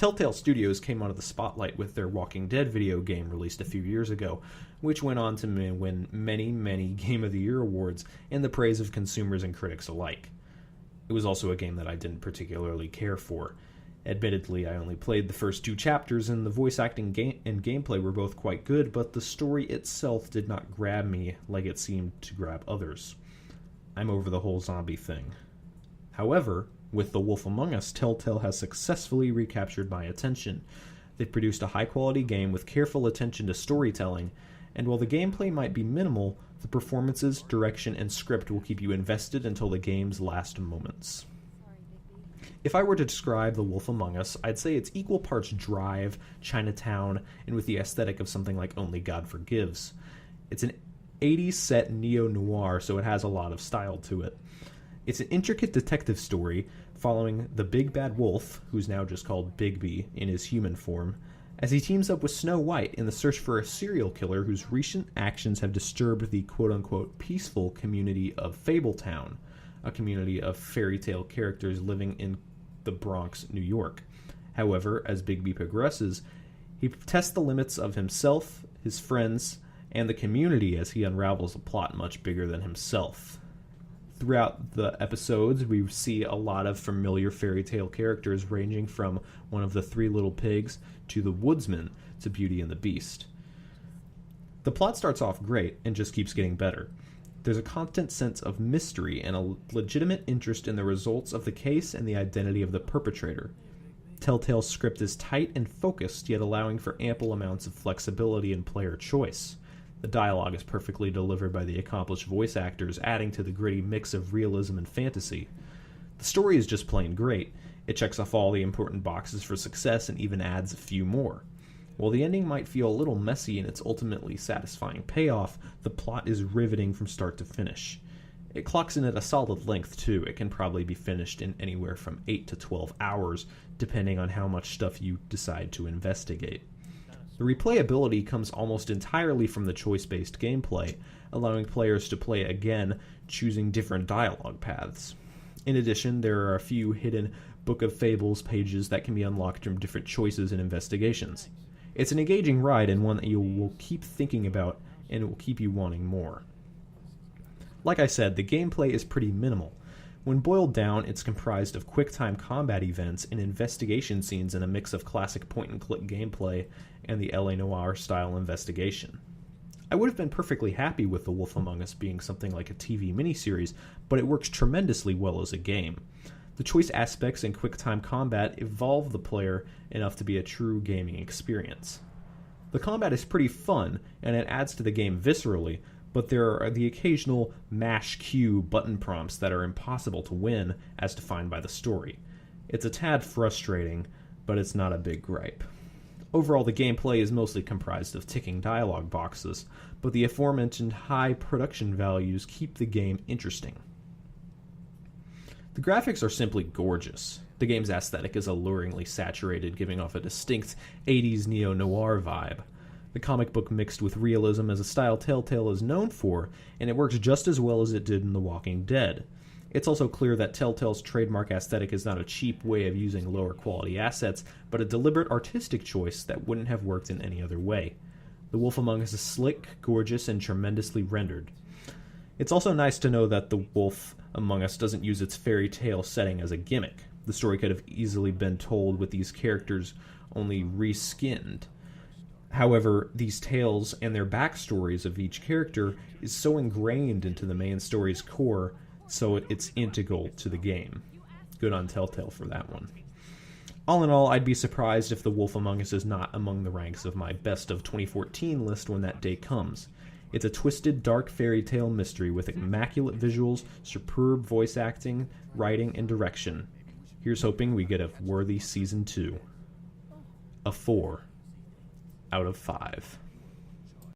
Telltale Studios came onto the spotlight with their Walking Dead video game released a few years ago, which went on to win many Game of the Year awards and the praise of consumers and critics alike. It was also a game that I didn't particularly care for. Admittedly, I only played the first 2 chapters, and the voice acting and gameplay were both quite good, but the story itself did not grab me like it seemed to grab others. I'm over the whole zombie thing. However, with The Wolf Among Us, Telltale has successfully recaptured my attention. They've produced a high-quality game with careful attention to storytelling, and while the gameplay might be minimal, the performances, direction, and script will keep you invested until the game's last moments. If I were to describe The Wolf Among Us, I'd say it's equal parts Drive, Chinatown, and with the aesthetic of something like Only God Forgives. It's an 80s set neo-noir, so it has a lot of style to it. It's an intricate detective story following the Big Bad Wolf, who's now just called Bigby in his human form, as he teams up with Snow White in the search for a serial killer whose recent actions have disturbed the quote-unquote peaceful community of Fabletown, a community of fairy tale characters living in the Bronx, New York. However, as Bigby progresses, he tests the limits of himself, his friends, and the community as he unravels a plot much bigger than himself. Throughout the episodes, we see a lot of familiar fairy tale characters ranging from one of the 3 little pigs to the woodsman to Beauty and the Beast. The plot starts off great and just keeps getting better. There's a constant sense of mystery and a legitimate interest in the results of the case and the identity of the perpetrator. Telltale's script is tight and focused, yet allowing for ample amounts of flexibility in player choice. The dialogue is perfectly delivered by the accomplished voice actors, adding to the gritty mix of realism and fantasy. The story is just plain great. It checks off all the important boxes for success and even adds a few more. While the ending might feel a little messy in its ultimately satisfying payoff, the plot is riveting from start to finish. It clocks in at a solid length, too. It can probably be finished in anywhere from 8 to 12 hours, depending on how much stuff you decide to investigate. The replayability comes almost entirely from the choice-based gameplay, allowing players to play again, choosing different dialogue paths. In addition, there are a few hidden Book of Fables pages that can be unlocked from different choices and investigations. It's an engaging ride and one that you will keep thinking about, and it will keep you wanting more. Like I said, the gameplay is pretty minimal. When boiled down, it's comprised of quick-time combat events and investigation scenes in a mix of classic point-and-click gameplay and the LA Noire-style investigation. I would have been perfectly happy with The Wolf Among Us being something like a TV miniseries, but it works tremendously well as a game. The choice aspects and quick-time combat evolve the player enough to be a true gaming experience. The combat is pretty fun, and it adds to the game viscerally, but there are the occasional mash Q button prompts that are impossible to win, as defined by the story. It's a tad frustrating, but it's not a big gripe. Overall, the gameplay is mostly comprised of ticking dialogue boxes, but the aforementioned high production values keep the game interesting. The graphics are simply gorgeous. The game's aesthetic is alluringly saturated, giving off a distinct 80s neo-noir vibe. The comic book mixed with realism is a style Telltale is known for, and it works just as well as it did in The Walking Dead. It's also clear that Telltale's trademark aesthetic is not a cheap way of using lower quality assets, but a deliberate artistic choice that wouldn't have worked in any other way. The Wolf Among Us is slick, gorgeous, and tremendously rendered. It's also nice to know that The Wolf Among Us doesn't use its fairy tale setting as a gimmick. The story could have easily been told with these characters only reskinned. However, these tales and their backstories of each character is so ingrained into the main story's core, so it's integral to the game. Good on Telltale for that one. All in all, I'd be surprised if The Wolf Among Us is not among the ranks of my best of 2014 list when that day comes. It's a twisted, dark fairy tale mystery with immaculate visuals, superb voice acting, writing, and direction. Here's hoping we get a worthy Season 2. A 4 out of 5.